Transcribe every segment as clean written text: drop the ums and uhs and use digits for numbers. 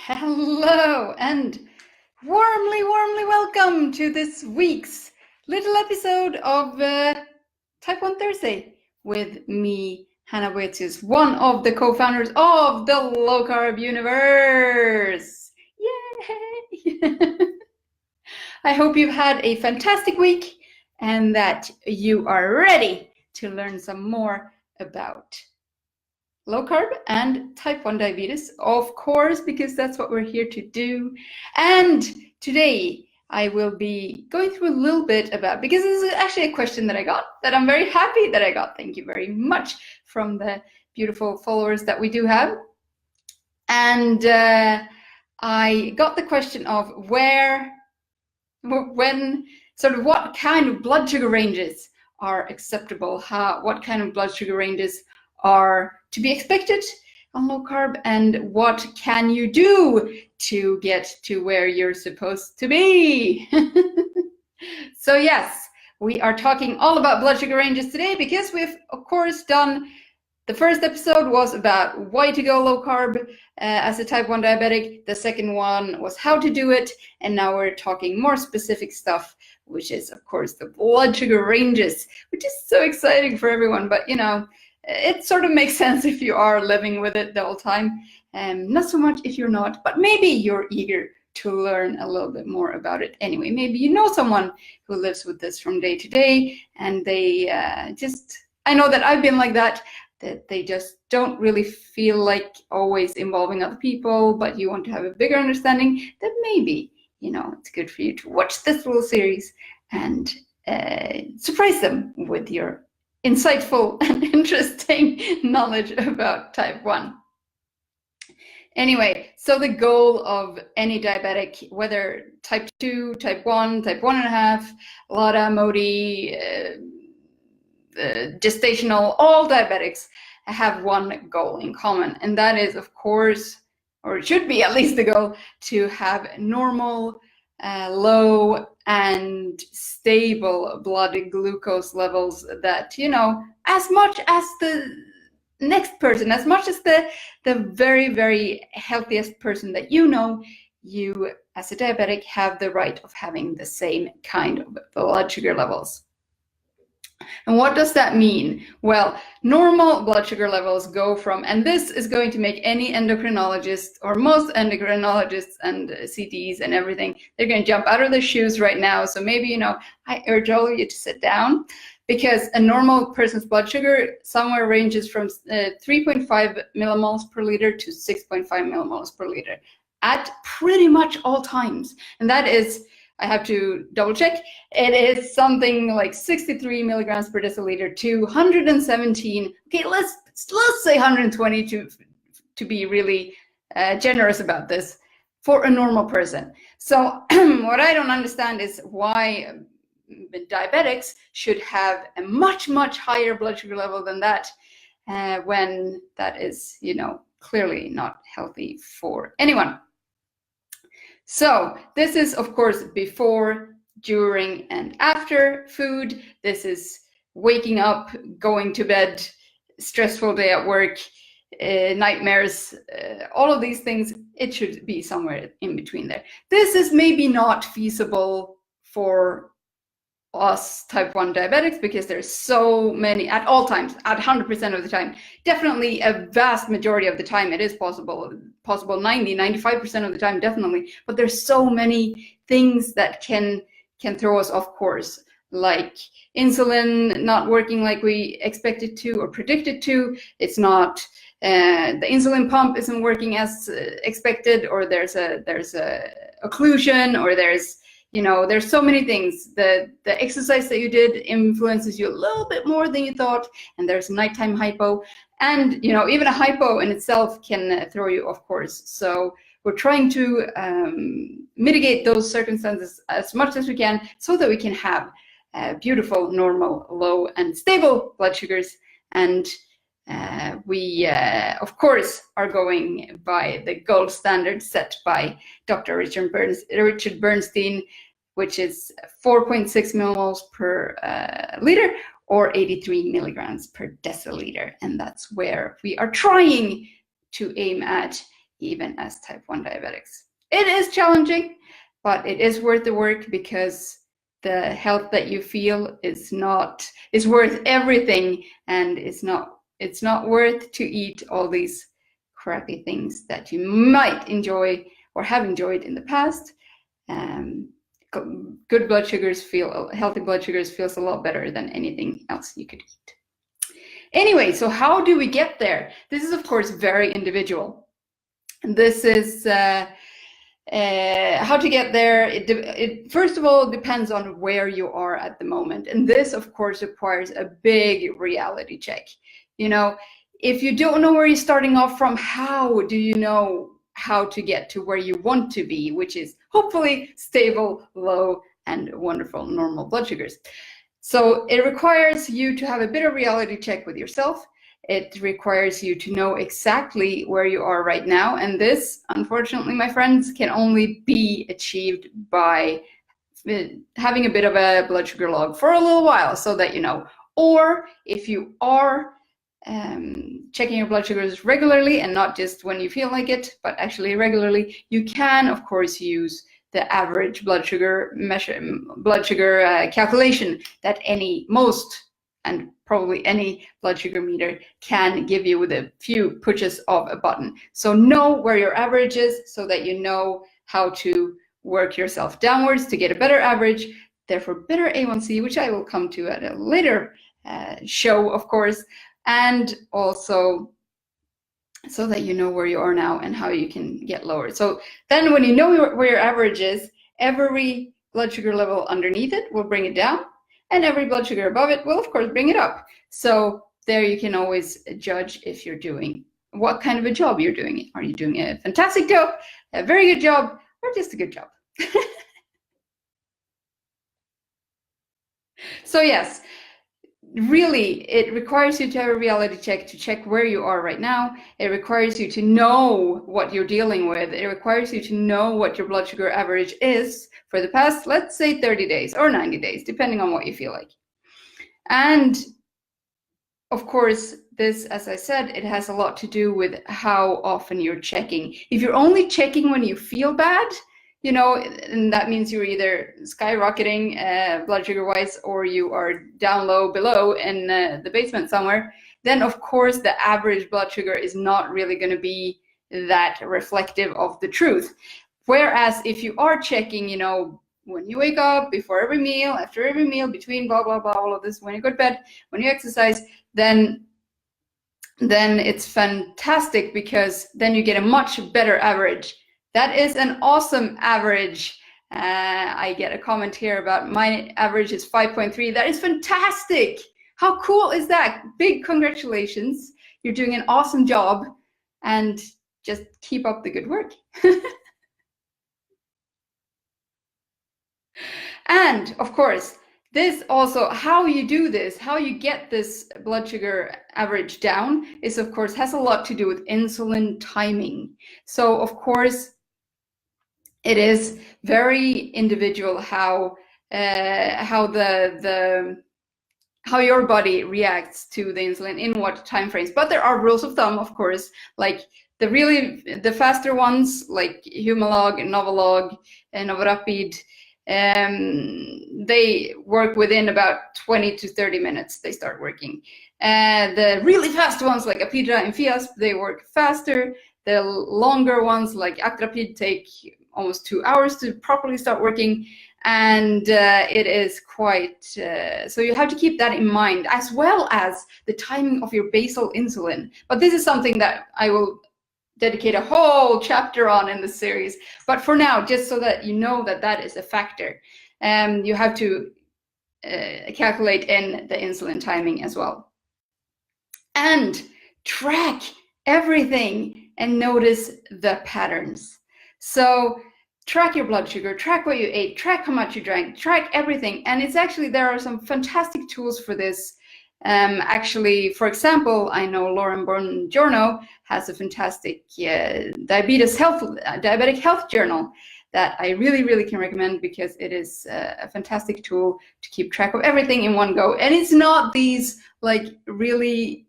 Hello and warmly welcome to this week's little episode of Type 1 Thursday with me, Hanna Boëthius, one of the co-founders of the Low Carb Universe. Yay! I hope you've had a fantastic week and that you are ready to learn some more about low carb and type 1 diabetes, of course, because that's what we're here to do. And today I will be going through a little bit about, because this is actually a question that I got, that I'm very happy that I got. Thank you very much from the beautiful followers that we do have. And I got the question of what kind of blood sugar ranges are acceptable, what kind of blood sugar ranges are to be expected on low carb, and what can you do to get to where you're supposed to be. So yes, we are talking all about blood sugar ranges today because we've of course done, the first episode was about why to go low carb as a type 1 diabetic. The second one was how to do it, and now we're talking more specific stuff, which is of course the blood sugar ranges, which is so exciting for everyone. But you know, it sort of makes sense if you are living with it the whole time, and not so much if you're not, but maybe you're eager to learn a little bit more about it anyway. Maybe you know someone who lives with this from day to day, and they I know that I've been like that they just don't really feel like always involving other people, but you want to have a bigger understanding, that maybe, you know, it's good for you to watch this little series and surprise them with your insightful and interesting knowledge about type 1. Anyway, so the goal of any diabetic, whether type 2, type 1, type 1.5, LADA, MODY, gestational, all diabetics have one goal in common, and that is, of course, or it should be at least the goal, to have normal, low and stable blood glucose levels that, you know, as much as the next person, as much as the very, very healthiest person that you know, you as a diabetic have the right of having the same kind of blood sugar levels. And what does that mean? Well, normal blood sugar levels go from, and this is going to make any endocrinologist, or most endocrinologists and CTs and everything, they're going to jump out of their shoes right now. So maybe, you know, I urge all of you to sit down, because a normal person's blood sugar somewhere ranges from 3.5 millimoles per liter to 6.5 millimoles per liter at pretty much all times. And that is, I have to double check, it is something like 63 milligrams per deciliter to 117, okay, let's say 120 to be really generous about this, for a normal person. So what I don't understand is why diabetics should have a much higher blood sugar level than that, when that is, you know, clearly not healthy for anyone. So this is, of course, before, during, and after food. This is waking up, going to bed, stressful day at work, nightmares, all of these things. It should be somewhere in between there. This is maybe not feasible for us type 1 diabetics, because there's so many at all times, at 100% of the time. Definitely a vast majority of the time it is possible 90-95% of the time, definitely. But there's so many things that can throw us off course, like insulin not working like we expected to or predicted to. It's not, the insulin pump isn't working as expected, or there's a occlusion, or there's, you know, there's so many things. The exercise that you did influences you a little bit more than you thought, and there's nighttime hypo, and, you know, even a hypo in itself can throw you off course. So we're trying to mitigate those circumstances as much as we can, so that we can have beautiful, normal, low, and stable blood sugars. And we, of course, are going by the gold standard set by Dr. Richard Bernstein, which is 4.6 millimoles per liter, or 83 milligrams per deciliter. And that's where we are trying to aim at even as type 1 diabetics. It is challenging, but it is worth the work, because the health that you feel is worth everything, and it's not worth to eat all these crappy things that you might enjoy or have enjoyed in the past. Good blood sugars healthy blood sugars feels a lot better than anything else you could eat. Anyway, so how do we get there? This is of course very individual. This is how to get there. It first of all depends on where you are at the moment, and this of course requires a big reality check. You know, if you don't know where you're starting off from, how do you know how to get to where you want to be, which is hopefully stable, low, and wonderful normal blood sugars? So it requires you to have a bit of reality check with yourself. It requires you to know exactly where you are right now. And this, unfortunately, my friends, can only be achieved by having a bit of a blood sugar log for a little while, so that you know. Or if you are checking your blood sugars regularly, and not just when you feel like it, but actually regularly, you can of course use the average blood sugar calculation that most and probably any blood sugar meter can give you with a few pushes of a button. So know where your average is, so that you know how to work yourself downwards to get a better average, therefore better A1C, which I will come to at a later show, of course, and also so that you know where you are now and how you can get lower. So then when you know where your average is, every blood sugar level underneath it will bring it down, and every blood sugar above it will of course bring it up. So there you can always judge if you're doing what kind of a job you're doing. Are you doing a fantastic job, a very good job, or just a good job? So yes, really, it requires you to have a reality check to check where you are right now. It requires you to know what you're dealing with. It requires you to know what your blood sugar average is for the past, let's say, 30 days or 90 days, depending on what you feel like. And of course, this, as I said, it has a lot to do with how often you're checking. If you're only checking when you feel bad, you know, and that means you're either skyrocketing blood sugar wise, or you are down low below in the basement somewhere, then of course the average blood sugar is not really going to be that reflective of the truth. Whereas if you are checking, you know, when you wake up, before every meal, after every meal, between blah blah blah, all of this, when you go to bed, when you exercise, then it's fantastic, because then you get a much better average. That is an awesome average. I get a comment here about my average is 5.3. That is fantastic. How cool is that? Big congratulations. You're doing an awesome job, and just keep up the good work. And of course, this also, how you do this, how you get this blood sugar average down, is of course has a lot to do with insulin timing. So of course, it is very individual how your body reacts to the insulin in what time frames. But there are rules of thumb, of course, like the faster ones, like Humalog, Novolog, and Novorapid, they work within about 20 to 30 minutes. They start working. The really fast ones, like Apidra and Fiasp, they work faster. The longer ones, like Actrapid, take almost 2 hours to properly start working, and it is quite so you have to keep that in mind, as well as the timing of your basal insulin. But this is something that I will dedicate a whole chapter on in the series. But for now, just so that you know that that is a factor, you have to calculate in the insulin timing as well, and track everything and notice the patterns. So track your blood sugar, track what you ate, track how much you drank, track everything. And it's actually, there are some fantastic tools for this. Actually, for example, I know Lauren Bongiorno has a fantastic diabetic health journal that I really, really can recommend, because it is a fantastic tool to keep track of everything in one go. And it's not these like really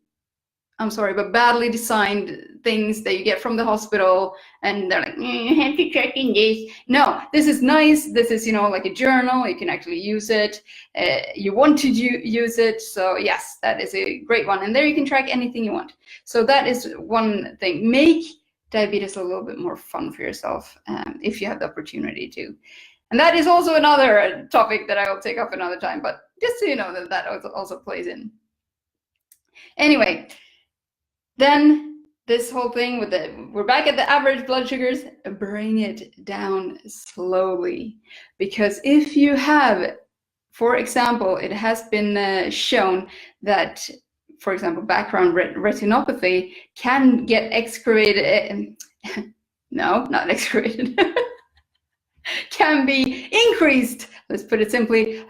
I'm sorry, but badly designed things that you get from the hospital, and they're like, you have to check in this. No, this is nice. This is, like a journal. You can actually use it. You want to use it. So yes, that is a great one. And there you can track anything you want. So that is one thing. Make diabetes a little bit more fun for yourself if you have the opportunity to. And that is also another topic that I will take up another time, but just so you know that also plays in. Anyway, then this whole thing with we're back at the average blood sugars, bring it down slowly. Because if you have, for example, it has been shown that, for example, background retinopathy can get excreted, no, not excreted, can be increased. Let's put it simply,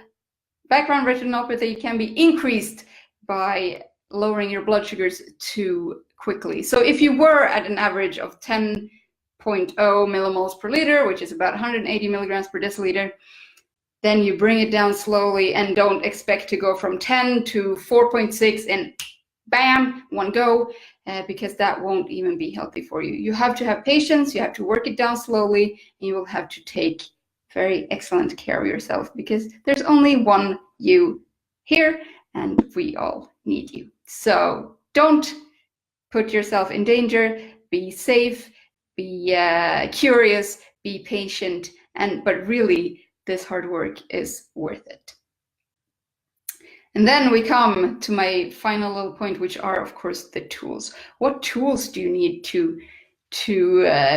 background retinopathy can be increased by lowering your blood sugars too quickly. So if you were at an average of 10.0 millimoles per liter, which is about 180 milligrams per deciliter, then you bring it down slowly and don't expect to go from 10 to 4.6 and bam, one go, because that won't even be healthy for you. You have to have patience, you have to work it down slowly, and you will have to take very excellent care of yourself, because there's only one you here, and we all need you. So don't put yourself in danger, be safe, be curious, be patient, but really this hard work is worth it. And then we come to my final little point, which are, of course, the tools. What tools do you need to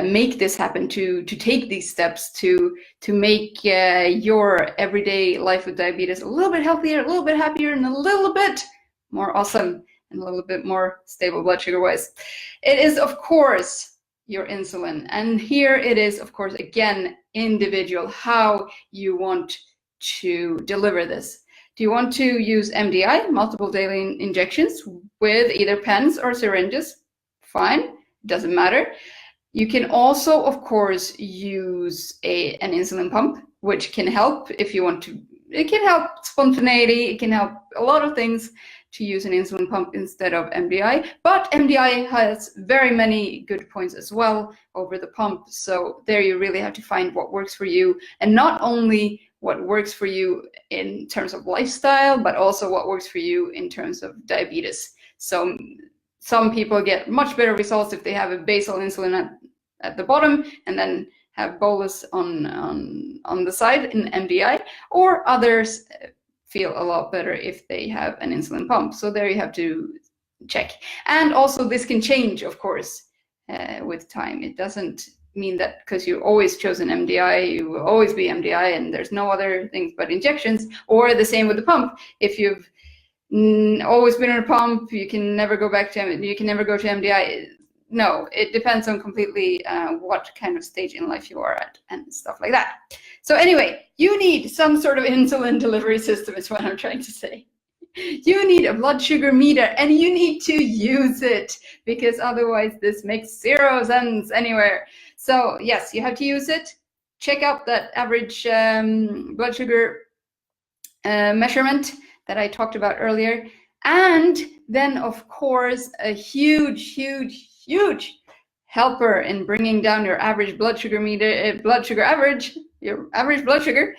make this happen, to take these steps, to make your everyday life with diabetes a little bit healthier, a little bit happier, and a little bit more awesome, and a little bit more stable blood sugar wise? It is, of course, your insulin. And here it is, of course, again, individual, how you want to deliver this. Do you want to use MDI, multiple daily injections, with either pens or syringes? Fine, doesn't matter. You can also, of course, use an insulin pump, which can help if you want to. It can help spontaneity, it can help a lot of things to use an insulin pump instead of MDI. But MDI has very many good points as well over the pump. So there you really have to find what works for you, and not only what works for you in terms of lifestyle, but also what works for you in terms of diabetes. So some people get much better results if they have a basal insulin at the bottom and then have bolus on the side in MDI, or others feel a lot better if they have an insulin pump. So there you have to check. And also this can change, of course, with time. It doesn't mean that because you always chosen MDI, you will always be MDI and there's no other things but injections, or the same with the pump. If you've always been on a pump, you can never go back to MDI. No, it depends on completely what kind of stage in life you are at and stuff like that. So anyway, you need some sort of insulin delivery system is what I'm trying to say. You need a blood sugar meter, and you need to use it, because otherwise this makes zero sense anywhere. So yes, you have to use it. Check out that average blood sugar measurement that I talked about earlier. And then, of course, a huge helper in bringing down your average blood sugar your average blood sugar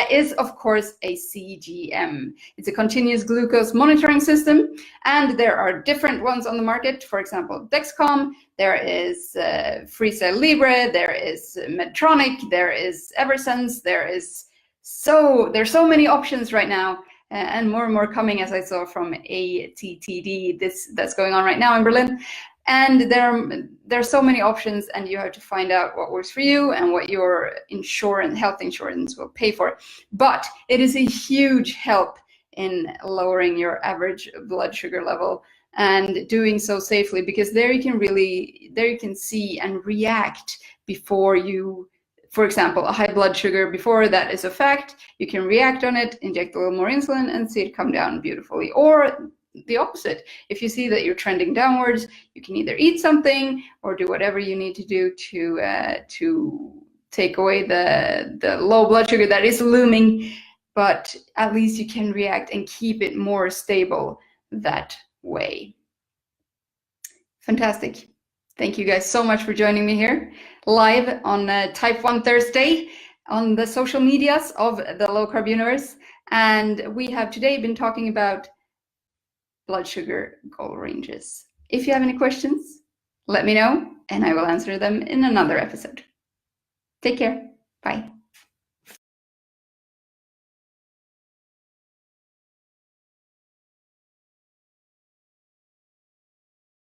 is, of course, a CGM. It's a continuous glucose monitoring system, and there are different ones on the market. For example, Dexcom, there is FreeStyle Libre, there is Medtronic, there is Eversense, there's so many options right now, and more coming, as I saw from ATTD, that's going on right now in Berlin. And there are so many options, and you have to find out what works for you and what your health insurance will pay for. But it is a huge help in lowering your average blood sugar level, and doing so safely, because there you can see and react before you, for example, a high blood sugar, before that is a fact, you can react on it, inject a little more insulin, and see it come down beautifully. Or the opposite, if you see that you're trending downwards, you can either eat something or do whatever you need to do to take away the low blood sugar that is looming, but at least you can react and keep it more stable that way. Fantastic. Thank you guys so much for joining me here live on Type 1 Thursday on the social medias of the Low Carb Universe. And we have today been talking about blood sugar goal ranges. If you have any questions, let me know and I will answer them in another episode. Take care. Bye.